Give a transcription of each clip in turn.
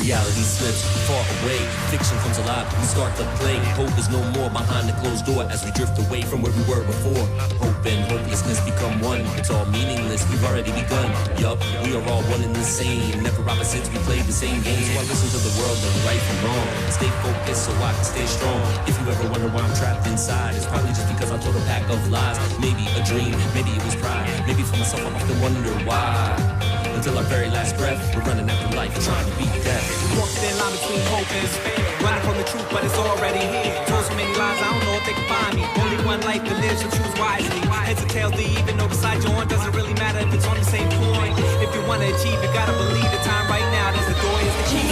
Reality slips far away, fiction comes alive, we start to play. Hope is no more behind the closed door as we drift away from where we were before. Hope and hopelessness become one, it's all meaningless, we've already begun. Yup, we are all one and the same, never opposites, we play the same game. So I listen to the world and right from wrong, stay focused so I can stay strong. If you ever wonder why I'm trapped inside, it's probably just because I told a pack of lies. Maybe a dream, maybe it was pride, maybe for myself I often wonder why. Until our very last breath, we're running after life, trying to beat death. Walking in line between hope and despair, running from the truth, but it's already here. Told so many lies, I don't know if they can find me. Only one life to live, so choose wisely. Heads or tails, they even know beside your own. Doesn't really matter if it's on the same point. If you wanna achieve, you gotta believe the time right now. There's the door, is the key.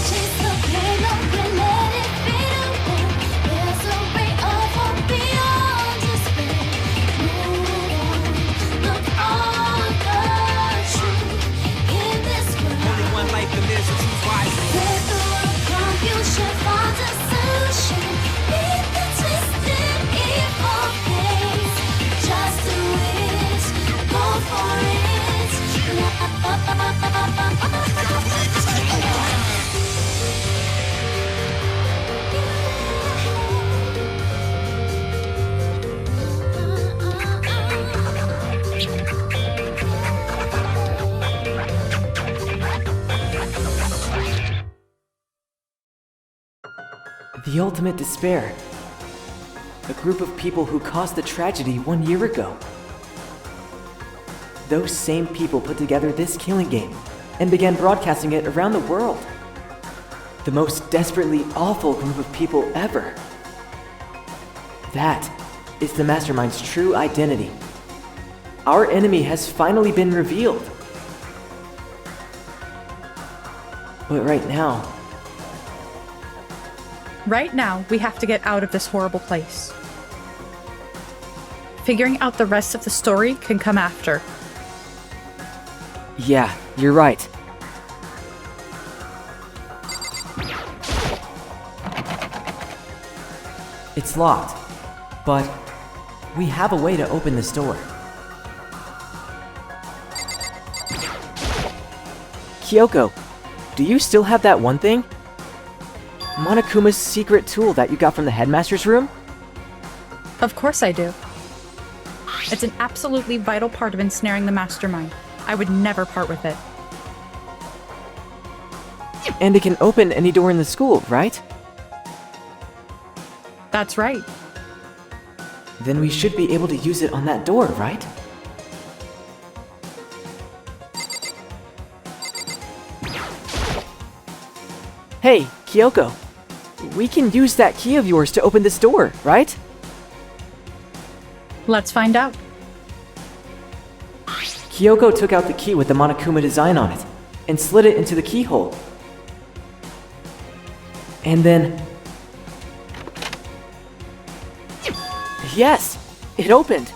Chase the pain, don't let it fade away. There's a ray of hope beyond despair. Move on, look on the truth in this world. Only one life to live, so choose wisely. Let the world come, you should find a solution. Beat the twisted evil face. Just do it, go for it. The ultimate despair. A group of people who caused the tragedy 1 year ago. Those same people put together this killing game and began broadcasting it around the world. The most desperately awful group of people ever. That is the Mastermind's true identity. Our enemy has finally been revealed. But right now, we have to get out of this horrible place. Figuring out the rest of the story can come after. yeah, you're right. It's locked, but we have a way to open this door. Kyoko, do you still have that one thing? Monokuma's secret tool that you got from the headmaster's room? Of course I do. It's an absolutely vital part of ensnaring the mastermind. I would never part with it. And it can open any door in the school, right? That's right. Then we should be able to use it on that door, right? Hey, Kyoko. We can use that key of yours to open this door, right? Let's find out. Kyoko took out the key with the Monokuma design on it and slid it into the keyhole. And then... yes! It opened!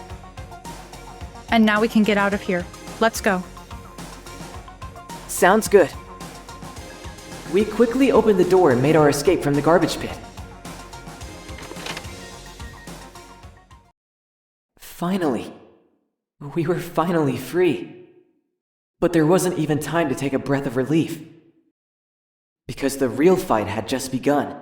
And now we can get out of here. Let's go. Sounds good. We quickly opened the door and made our escape from the garbage pit. Finally. We were finally free. But there wasn't even time to take a breath of relief. Because the real fight had just begun.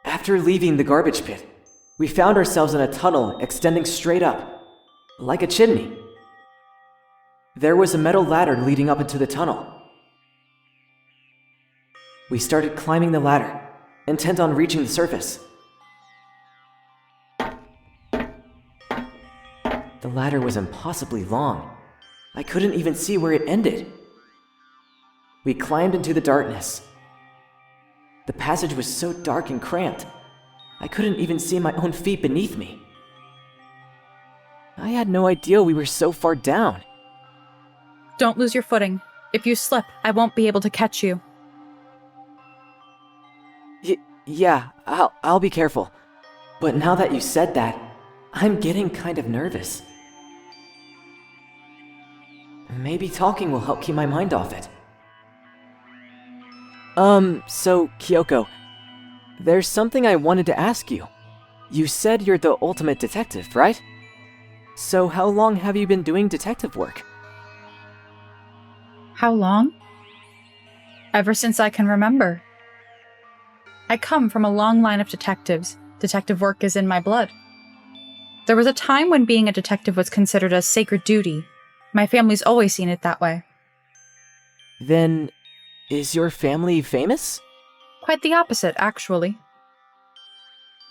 After leaving the garbage pit, we found ourselves in a tunnel extending straight up, like a chimney. There was a metal ladder leading up into the tunnel. We started climbing the ladder, intent on reaching the surface. The ladder was impossibly long. I couldn't even see where it ended. We climbed into the darkness. The passage was so dark and cramped, I couldn't even see my own feet beneath me. I had no idea we were so far down. Don't lose your footing. If you slip, I won't be able to catch you. Yeah, I'll be careful. But now that you said that, I'm getting kind of nervous. Maybe talking will help keep my mind off it. So, Kyoko, there's something I wanted to ask you. You said you're the ultimate detective, right? So how long have you been doing detective work? How long? Ever since I can remember. I come from a long line of detectives. Detective work is in my blood. There was a time when being a detective was considered a sacred duty. My family's always seen it that way. Then, is your family famous? Quite the opposite, actually.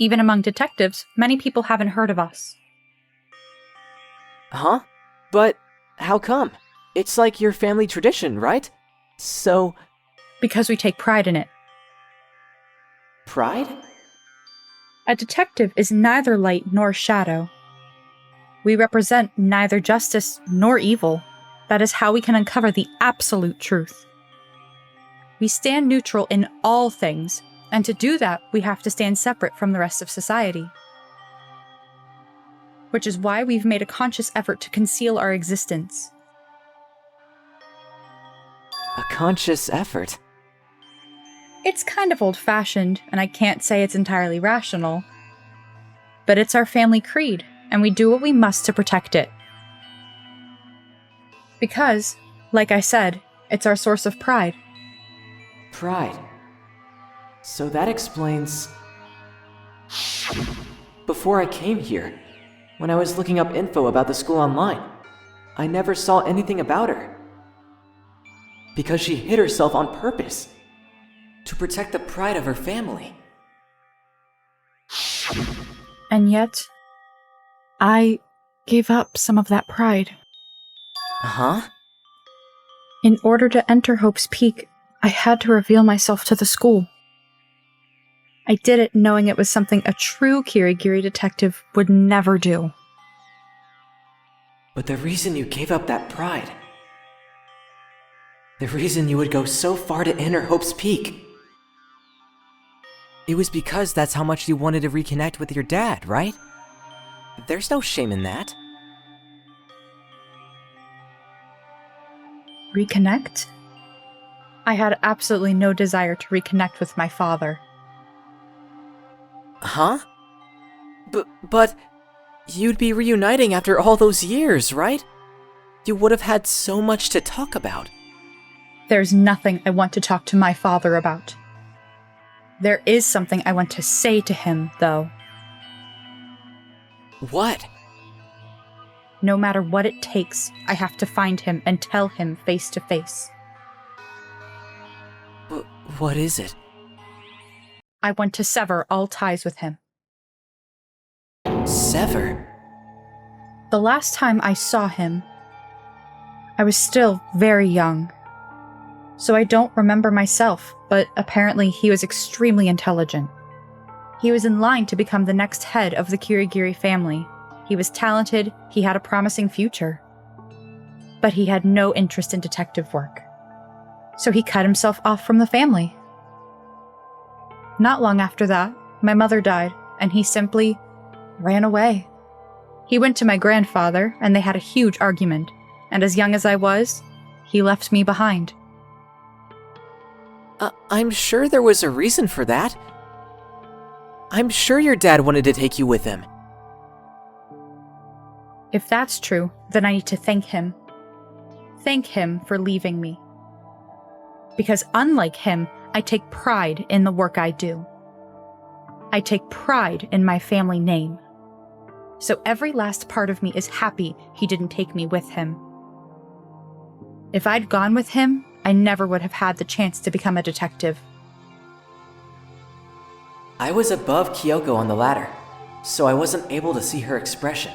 Even among detectives, many people haven't heard of us. Huh? But how come? It's like your family tradition, right? So... Because we take pride in it. Pride? A detective is neither light nor shadow. We represent neither justice nor evil. That is how we can uncover the absolute truth. We stand neutral in all things, and to do that, we have to stand separate from the rest of society. Which is why we've made a conscious effort to conceal our existence. A conscious effort? It's kind of old-fashioned, and I can't say it's entirely rational. But it's our family creed, and we do what we must to protect it. Because, like I said, it's our source of pride. Pride. So that explains... Before I came here, when I was looking up info about the school online, I never saw anything about her. Because she hid herself on purpose. To protect the pride of her family. And yet, I gave up some of that pride. Huh? In order to enter Hope's Peak, I had to reveal myself to the school. I did it knowing it was something a true Kirigiri detective would never do. But the reason you gave up that pride... The reason you would go so far to enter Hope's Peak... It was because that's how much you wanted to reconnect with your dad, right? There's no shame in that. Reconnect? I had absolutely no desire to reconnect with my father. Huh? But... You'd be reuniting after all those years, right? You would have had so much to talk about. There's nothing I want to talk to my father about. There is something I want to say to him, though. What? No matter what it takes, I have to find him and tell him face to face. What is it? I want to sever all ties with him. Sever? The last time I saw him, I was still very young. So I don't remember myself, but apparently he was extremely intelligent. He was in line to become the next head of the Kirigiri family. He was talented, he had a promising future. But he had no interest in detective work. So he cut himself off from the family. Not long after that, my mother died, and he simply ran away. He went to my grandfather, and they had a huge argument, and as young as I was, he left me behind. I'm sure there was a reason for that. I'm sure your dad wanted to take you with him. If that's true, then I need to thank him. Thank him for leaving me. Because unlike him, I take pride in the work I do. I take pride in my family name. So every last part of me is happy he didn't take me with him. If I'd gone with him, I never would have had the chance to become a detective. I was above Kyoko on the ladder, so I wasn't able to see her expression.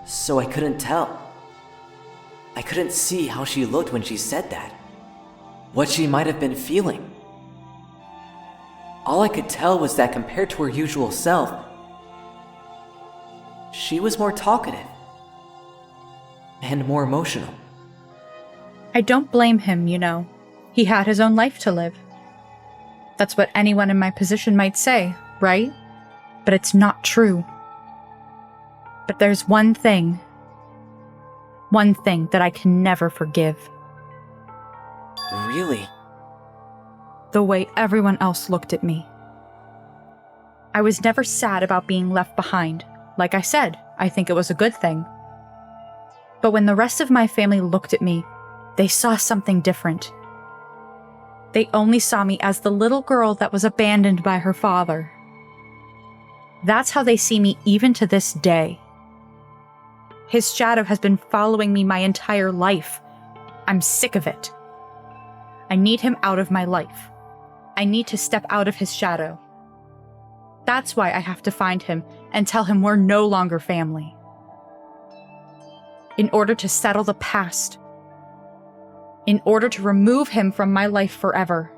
So I couldn't tell. I couldn't see how she looked when she said that. What she might have been feeling. All I could tell was that compared to her usual self, she was more talkative and more emotional. I don't blame him, you know. He had his own life to live. That's what anyone in my position might say, right? But it's not true. But there's one thing that I can never forgive. Really? The way everyone else looked at me. I was never sad about being left behind. Like I said, I think it was a good thing. But when the rest of my family looked at me, they saw something different. They only saw me as the little girl that was abandoned by her father. That's how they see me even to this day. His shadow has been following me my entire life. I'm sick of it. I need him out of my life. I need to step out of his shadow. That's why I have to find him and tell him we're no longer family. In order to settle the past. In order to remove him from my life forever.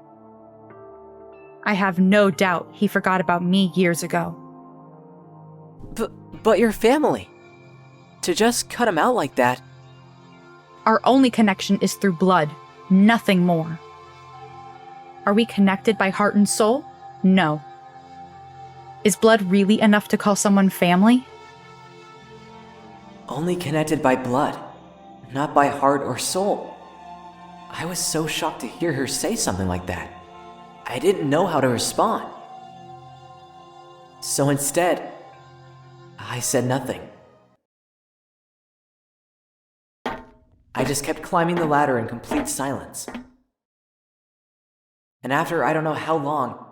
I have no doubt he forgot about me years ago. But your family. To just cut him out like that. Our only connection is through blood, nothing more. Are we connected by heart and soul? No. Is blood really enough to call someone family? Only connected by blood, not by heart or soul. I was so shocked to hear her say something like that. I didn't know how to respond. So instead, I said nothing. I just kept climbing the ladder in complete silence. And after I don't know how long,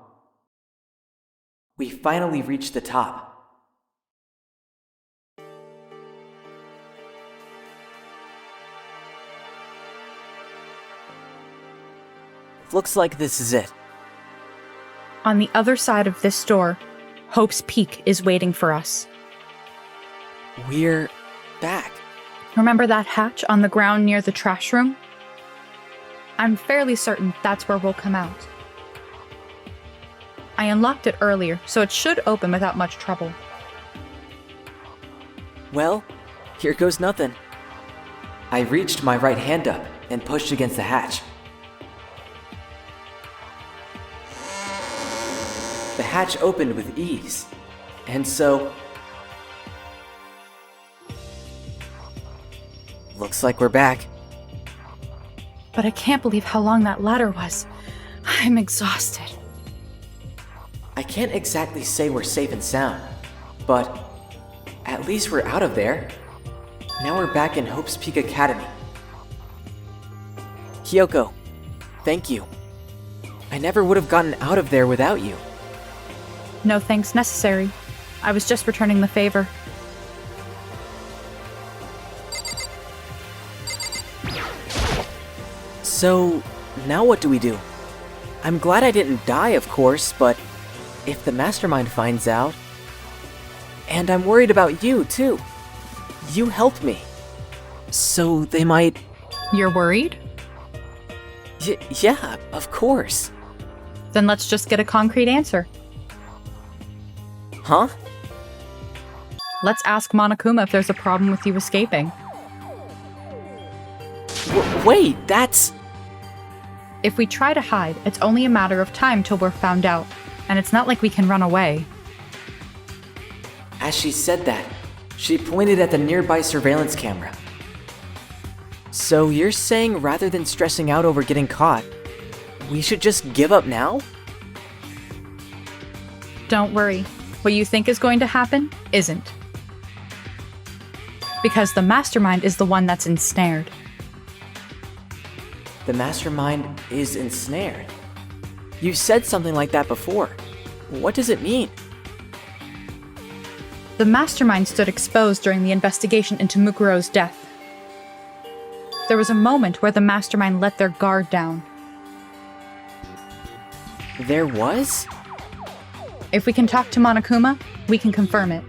we finally reached the top. Looks like this is it. On the other side of this door, Hope's Peak is waiting for us. We're back. Remember that hatch on the ground near the trash room? I'm fairly certain that's where we'll come out. I unlocked it earlier, so it should open without much trouble. Well, here goes nothing. I reached my right hand up and pushed against the hatch. The hatch opened with ease, and so... Looks like we're back. But I can't believe how long that ladder was. I'm exhausted. I can't exactly say we're safe and sound, but at least we're out of there. Now we're back in Hope's Peak Academy. Kyoko, thank you. I never would have gotten out of there without you. No thanks necessary. I was just returning the favor. So, now what do we do? I'm glad I didn't die, of course, but if the mastermind finds out... And I'm worried about you, too. You helped me. So they might... You're worried? Yeah, of course. Then let's just get a concrete answer. Huh? Let's ask Monokuma if there's a problem with you escaping. Wait, that's... If we try to hide, it's only a matter of time till we're found out. And it's not like we can run away. As she said that, she pointed at the nearby surveillance camera. So you're saying rather than stressing out over getting caught, we should just give up now? Don't worry. What you think is going to happen isn't. Because the mastermind is the one that's ensnared. The mastermind is ensnared. You said something like that before. What does it mean? The mastermind stood exposed during the investigation into Mukuro's death. There was a moment where the mastermind let their guard down. There was? If we can talk to Monokuma, we can confirm it.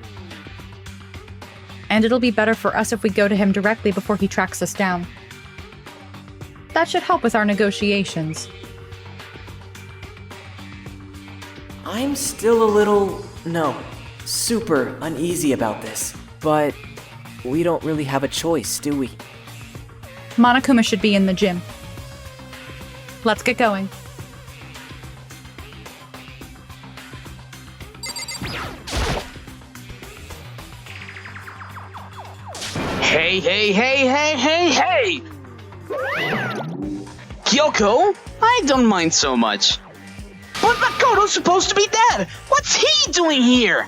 And it'll be better for us if we go to him directly before he tracks us down. That should help with our negotiations. I'm still a little... super uneasy about this. But we don't really have a choice, do we? Monokuma should be in the gym. Let's get going. Hey! Kyoko, I don't mind so much. But Makoto's supposed to be dead! What's he doing here?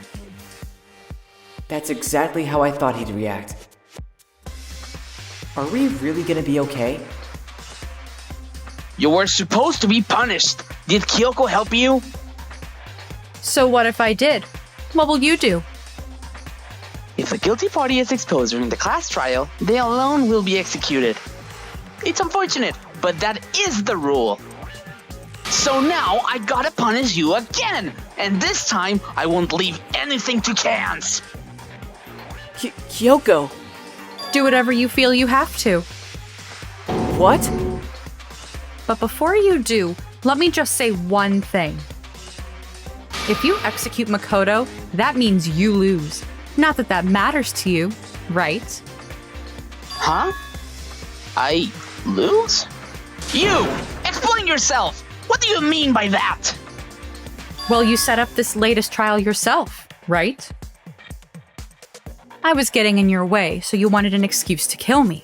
That's exactly how I thought he'd react. Are we really gonna be okay? You were supposed to be punished. Did Kyoko help you? So what if I did? What will you do? If the guilty party is exposed during the class trial, they alone will be executed. It's unfortunate, but that is the rule. So now I gotta punish you again, and this time I won't leave anything to chance. Kyoko! Do whatever you feel you have to. What? But before you do, let me just say one thing. If you execute Makoto, that means you lose. Not that that matters to you, right? Huh? I lose? You! Explain yourself! What do you mean by that? Well, you set up this latest trial yourself, right? I was getting in your way, so you wanted an excuse to kill me.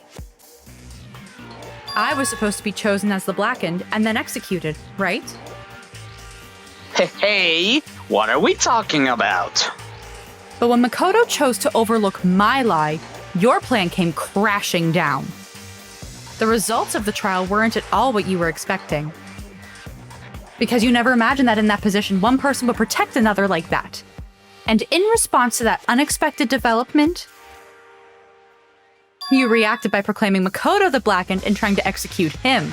I was supposed to be chosen as the Blackened and then executed, right? Hey, what are we talking about? But when Makoto chose to overlook my lie, your plan came crashing down. The results of the trial weren't at all what you were expecting. Because you never imagined that in that position, one person would protect another like that. And in response to that unexpected development, you reacted by proclaiming Makoto the Blackened and trying to execute him.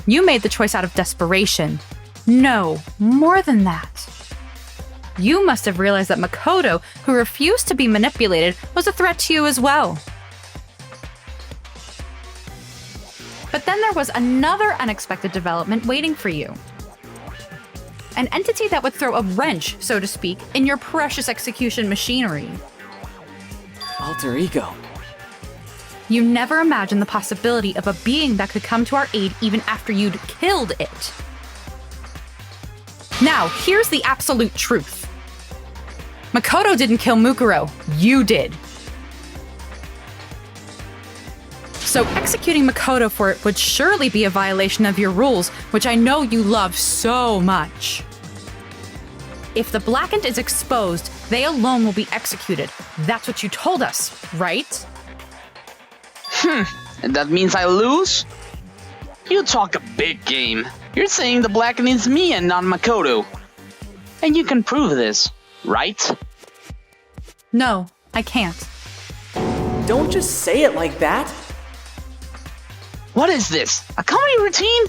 You made the choice out of desperation. No, more than that. You must have realized that Makoto, who refused to be manipulated, was a threat to you as well. But then there was another unexpected development waiting for you. An entity that would throw a wrench, so to speak, in your precious execution machinery. Alter ego. You never imagined the possibility of a being that could come to our aid even after you'd killed it. Now, here's the absolute truth. Makoto didn't kill Mukuro, you did. So executing Makoto for it would surely be a violation of your rules, which I know you love so much. If the Blackened is exposed, they alone will be executed. That's what you told us, right? And that means I lose? You talk a big game. You're saying the Blackened is me and not Makoto. And you can prove this, right? No, I can't. Don't just say it like that. What is this? A comedy routine?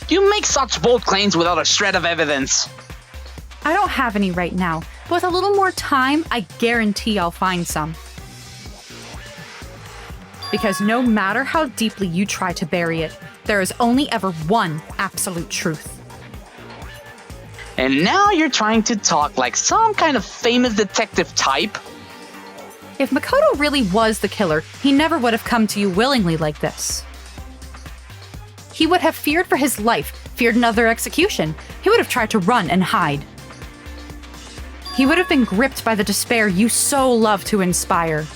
You make such bold claims without a shred of evidence. I don't have any right now, but with a little more time, I guarantee I'll find some. Because no matter how deeply you try to bury it, there is only ever one absolute truth. And now you're trying to talk like some kind of famous detective type? If Makoto really was the killer, he never would have come to you willingly like this. He would have feared for his life, feared another execution. He would have tried to run and hide. He would have been gripped by the despair you so love to inspire.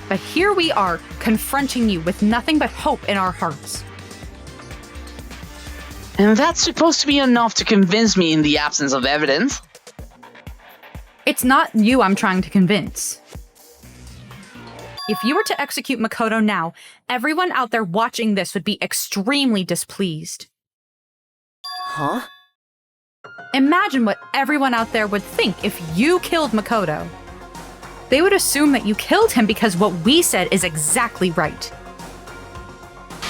But here we are, confronting you with nothing but hope in our hearts. And that's supposed to be enough to convince me in the absence of evidence? It's not you I'm trying to convince. If you were to execute Makoto now, everyone out there watching this would be extremely displeased. Huh? Imagine what everyone out there would think if you killed Makoto. They would assume that you killed him because what we said is exactly right.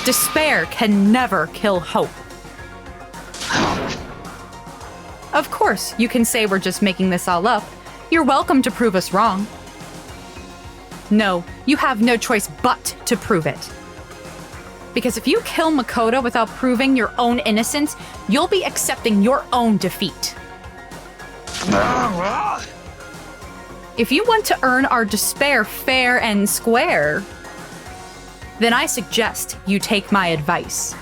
Despair can never kill hope. Of course, you can say we're just making this all up. You're welcome to prove us wrong. No, you have no choice but to prove it. Because if you kill Makoto without proving your own innocence, you'll be accepting your own defeat. If you want to earn our despair fair and square, then I suggest you take my advice.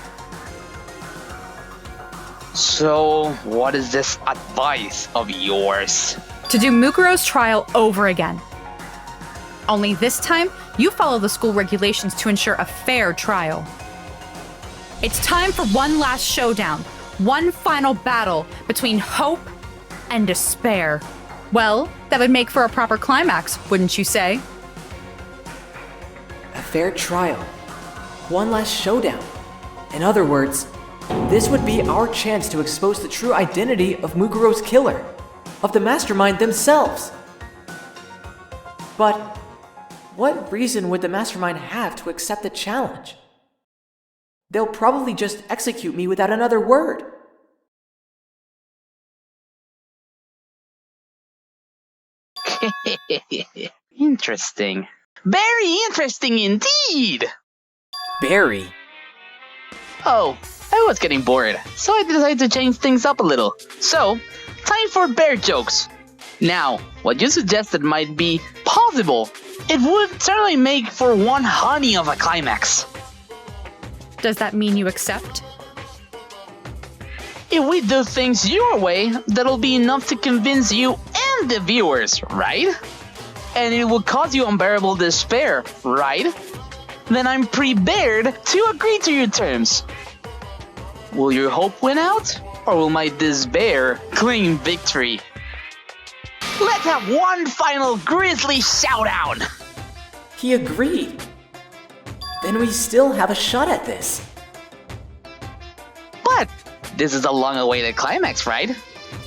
So, what is this advice of yours? To do Mukuro's trial over again. Only this time, you follow the school regulations to ensure a fair trial. It's time for one last showdown, one final battle between hope and despair. Well, that would make for a proper climax, wouldn't you say? A fair trial. One last showdown. In other words, this would be our chance to expose the true identity of Mukuro's killer, of the mastermind themselves. But what reason would the mastermind have to accept the challenge? They'll probably just execute me without another word. Interesting. Very interesting indeed! Barry. Oh, I was getting bored, so I decided to change things up a little. So, time for bear jokes. Now, what you suggested might be possible. It would certainly make for one honey of a climax. Does that mean you accept? If we do things your way, that'll be enough to convince you and the viewers, right? And it will cause you unbearable despair, right? Then I'm prepared to agree to your terms. Will your hope win out? Or will my despair claim victory? Let's have one final grisly showdown! He agreed. Then we still have a shot at this. But this is a long-awaited climax, right?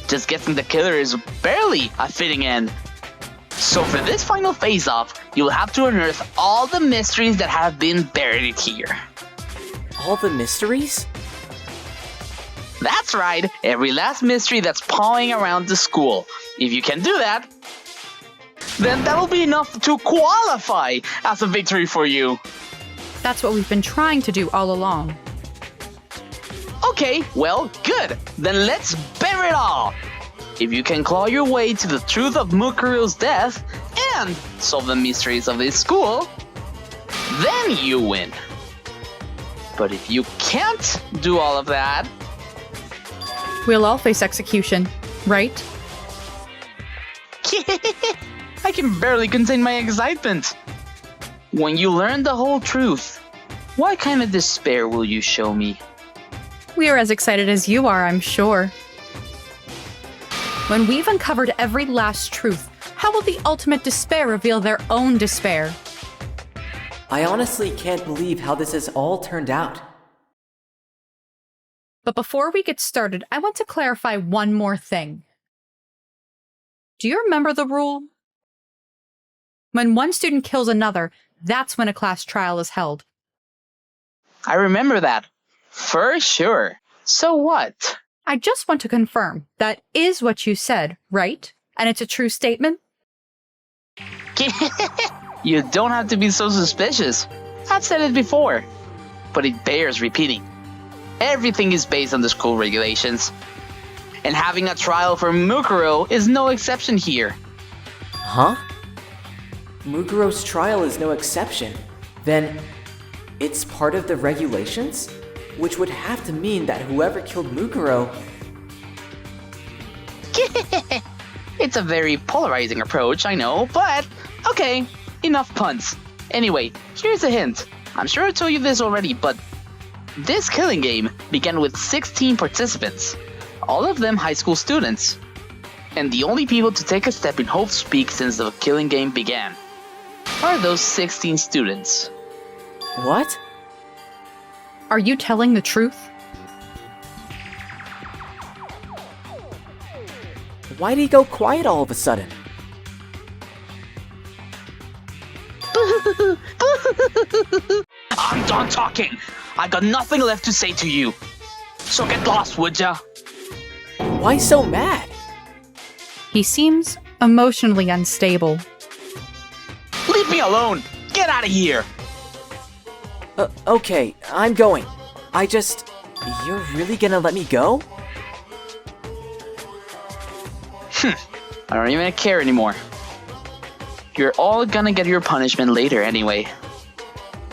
Just guessing the killer is barely a fitting end. So for this final face-off, you'll have to unearth all the mysteries that have been buried here. All the mysteries? That's right, every last mystery that's pawing around the school. If you can do that, then that'll be enough to qualify as a victory for you. That's what we've been trying to do all along. Okay, well, good. Then let's bear it all. If you can claw your way to the truth of Mukuro's death and solve the mysteries of this school, then you win. But if you can't do all of that, We'll all face execution, right? I can barely contain my excitement. When you learn the whole truth, what kind of despair will you show me? We are as excited as you are, I'm sure. When we've uncovered every last truth, how will the ultimate despair reveal their own despair? I honestly can't believe how this has all turned out. But before we get started, I want to clarify one more thing. Do you remember the rule? When one student kills another, that's when a class trial is held. I remember that. For sure. So what? I just want to confirm that is what you said, right? And it's a true statement? You don't have to be so suspicious. I've said it before, but it bears repeating. Everything is based on the school regulations. And having a trial for Mukuro is no exception here. Huh? Mukuro's trial is no exception. Then, it's part of the regulations? Which would have to mean that whoever killed Mukuro... It's a very polarizing approach, I know, but okay, enough puns. Anyway, here's a hint. I'm sure I told you this already, but this killing game began with 16 participants, all of them high school students. And the only people to take a step in Hope's Peak since the killing game began are those 16 students. What? Are you telling the truth? Why'd he go quiet all of a sudden? I'm done talking! I got nothing left to say to you. So get lost, would ya? Why so mad? He seems emotionally unstable. Leave me alone! Get out of here! Okay, I'm going. You're really gonna let me go? I don't even care anymore. You're all gonna get your punishment later anyway.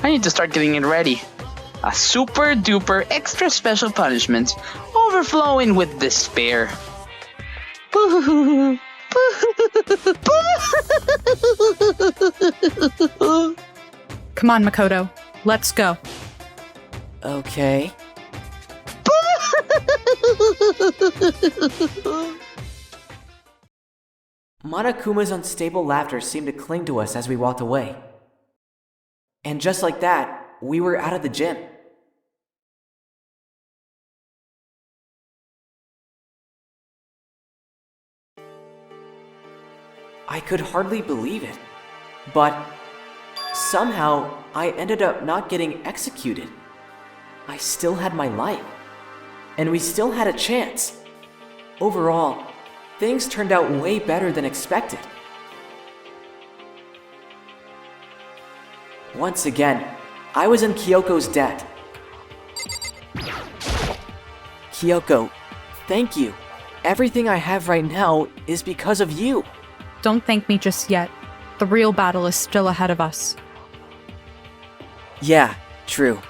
I need to start getting it ready. A super duper extra special punishment overflowing with despair. Come on, Makoto. Let's go. Okay. Monokuma's unstable laughter seemed to cling to us as we walked away. And just like that, we were out of the gym. I could hardly believe it, but somehow I ended up not getting executed. I still had my life, and we still had a chance. Overall, things turned out way better than expected. Once again, I was in Kyoko's debt. Kyoko, thank you. Everything I have right now is because of you. Don't thank me just yet. The real battle is still ahead of us. Yeah, true.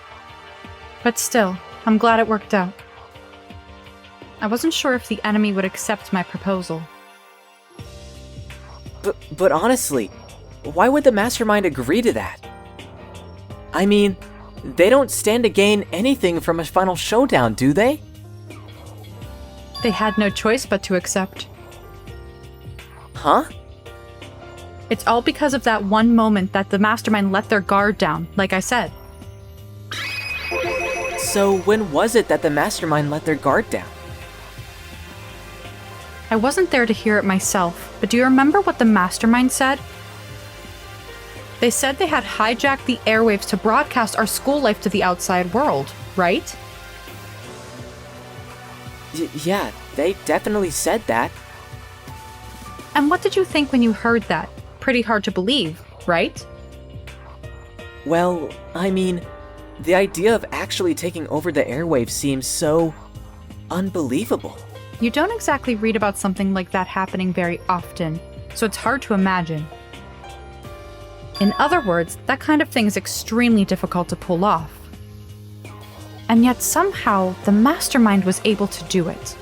But still, I'm glad it worked out. I wasn't sure if the enemy would accept my proposal. But honestly, why would the mastermind agree to that? I mean, they don't stand to gain anything from a final showdown, do they? They had no choice but to accept. Huh? It's all because of that one moment that the mastermind let their guard down, like I said. So when was it that the mastermind let their guard down? I wasn't there to hear it myself, but do you remember what the mastermind said? They said they had hijacked the airwaves to broadcast our school life to the outside world, right? Yeah, they definitely said that. And what did you think when you heard that? Pretty hard to believe, right? Well, I mean, the idea of actually taking over the airwaves seems so unbelievable. You don't exactly read about something like that happening very often, so it's hard to imagine. In other words, that kind of thing is extremely difficult to pull off. And yet somehow, the mastermind was able to do it.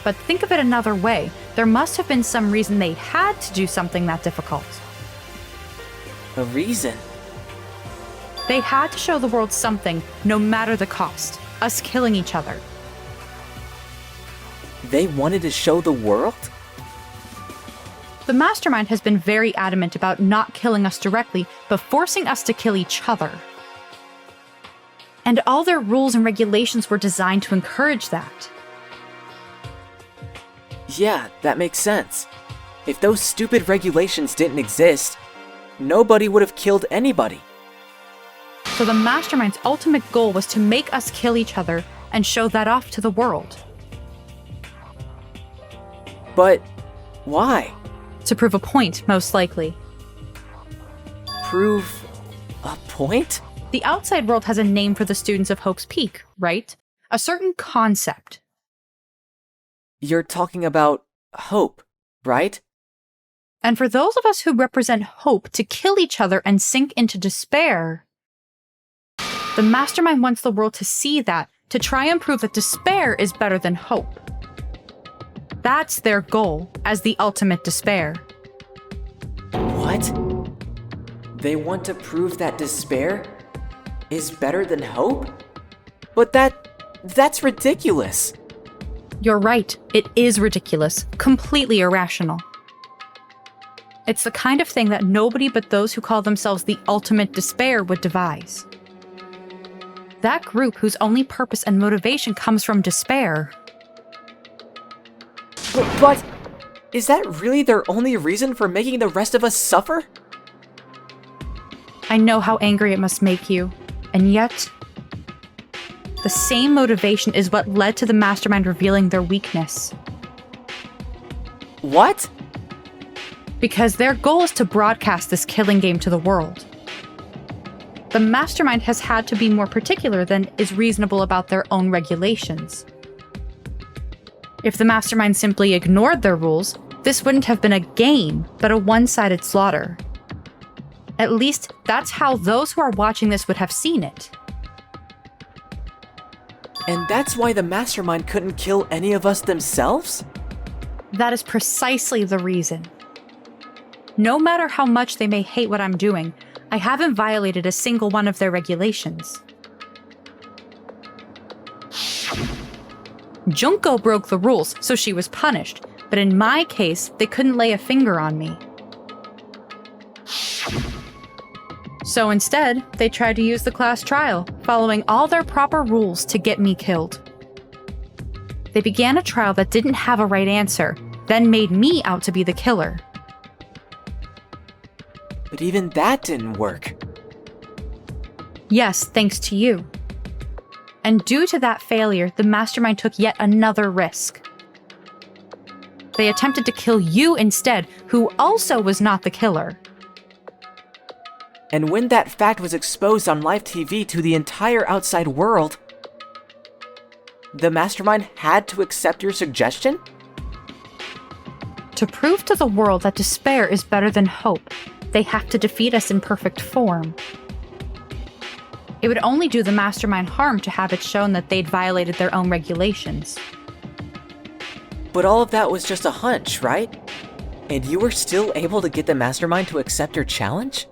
But think of it another way. There must have been some reason they had to do something that difficult. A reason? They had to show the world something, no matter the cost. Us killing each other. They wanted to show the world? The mastermind has been very adamant about not killing us directly, but forcing us to kill each other. And all their rules and regulations were designed to encourage that. Yeah, that makes sense. If those stupid regulations didn't exist, nobody would have killed anybody. So the mastermind's ultimate goal was to make us kill each other and show that off to the world. But why? To prove a point, most likely. Prove a point? The outside world has a name for the students of Hope's Peak, right? A certain concept. You're talking about hope, right? And for those of us who represent hope to kill each other and sink into despair, the mastermind wants the world to see that, to try and prove that despair is better than hope. That's their goal, as the ultimate despair. What? They want to prove that despair is better than hope? But that's ridiculous. You're right, it is ridiculous, completely irrational. It's the kind of thing that nobody but those who call themselves the ultimate despair would devise. That group whose only purpose and motivation comes from despair. But is that really their only reason for making the rest of us suffer? I know how angry it must make you, and yet, the same motivation is what led to the mastermind revealing their weakness. What? Because their goal is to broadcast this killing game to the world. The mastermind has had to be more particular than is reasonable about their own regulations. If the mastermind simply ignored their rules, this wouldn't have been a game, but a one-sided slaughter. At least, that's how those who are watching this would have seen it. And that's why the mastermind couldn't kill any of us themselves? That is precisely the reason. No matter how much they may hate what I'm doing, I haven't violated a single one of their regulations. Junko broke the rules, so she was punished, but in my case, they couldn't lay a finger on me. So instead, they tried to use the class trial, following all their proper rules to get me killed. They began a trial that didn't have a right answer, then made me out to be the killer. But even that didn't work. Yes, thanks to you. And due to that failure, the mastermind took yet another risk. They attempted to kill you instead, who also was not the killer. And when that fact was exposed on live TV to the entire outside world, the mastermind had to accept your suggestion? To prove to the world that despair is better than hope, they have to defeat us in perfect form. It would only do the mastermind harm to have it shown that they'd violated their own regulations. But all of that was just a hunch, right? And you were still able to get the mastermind to accept your challenge?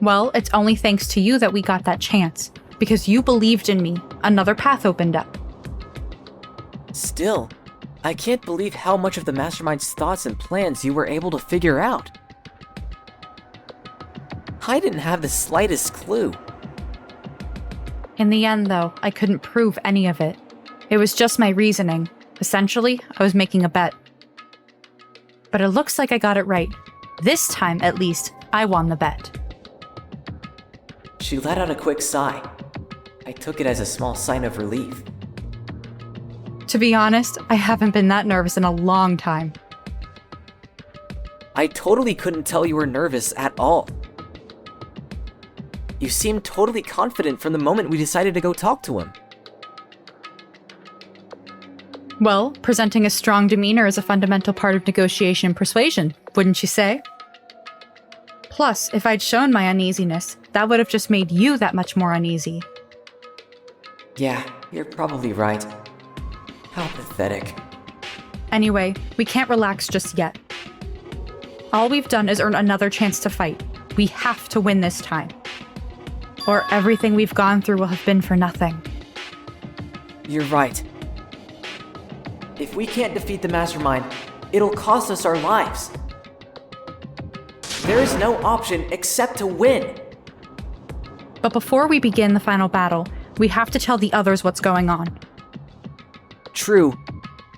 Well, it's only thanks to you that we got that chance. Because you believed in me, another path opened up. Still, I can't believe how much of the mastermind's thoughts and plans you were able to figure out. I didn't have the slightest clue. In the end, though, I couldn't prove any of it. It was just my reasoning. Essentially, I was making a bet. But it looks like I got it right. This time, at least, I won the bet. She let out a quick sigh. I took it as a small sign of relief. To be honest, I haven't been that nervous in a long time. I totally couldn't tell you were nervous at all. You seemed totally confident from the moment we decided to go talk to him. Well, presenting a strong demeanor is a fundamental part of negotiation and persuasion, wouldn't you say? Plus, if I'd shown my uneasiness, that would have just made you that much more uneasy. Yeah, you're probably right. How pathetic. Anyway, we can't relax just yet. All we've done is earn another chance to fight. We have to win this time. Or everything we've gone through will have been for nothing. You're right. If we can't defeat the mastermind, it'll cost us our lives. There is no option except to win. But before we begin the final battle, we have to tell the others what's going on. True,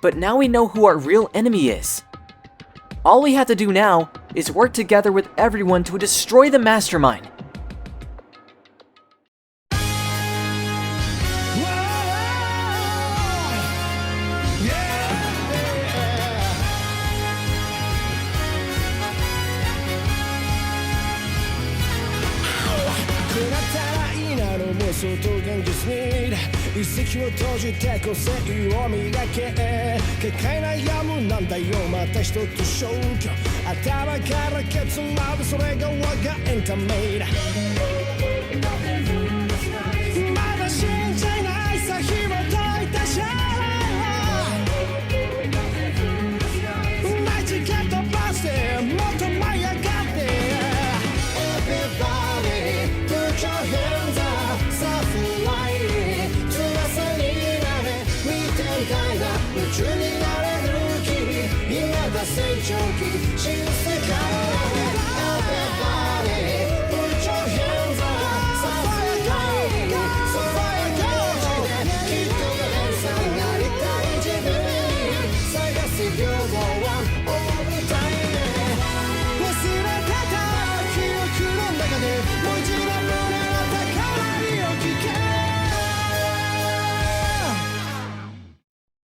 but now we know who our real enemy is. All we have to do now is work together with everyone to destroy the mastermind.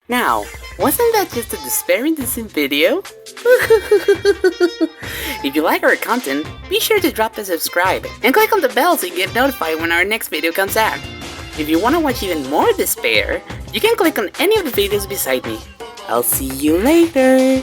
Now, wasn't that just a despair inducing video? If you like our content, be sure to drop a subscribe and click on the bell so you get notified when our next video comes out. If you want to watch even more despair, you can click on any of the videos beside me. I'll see you later!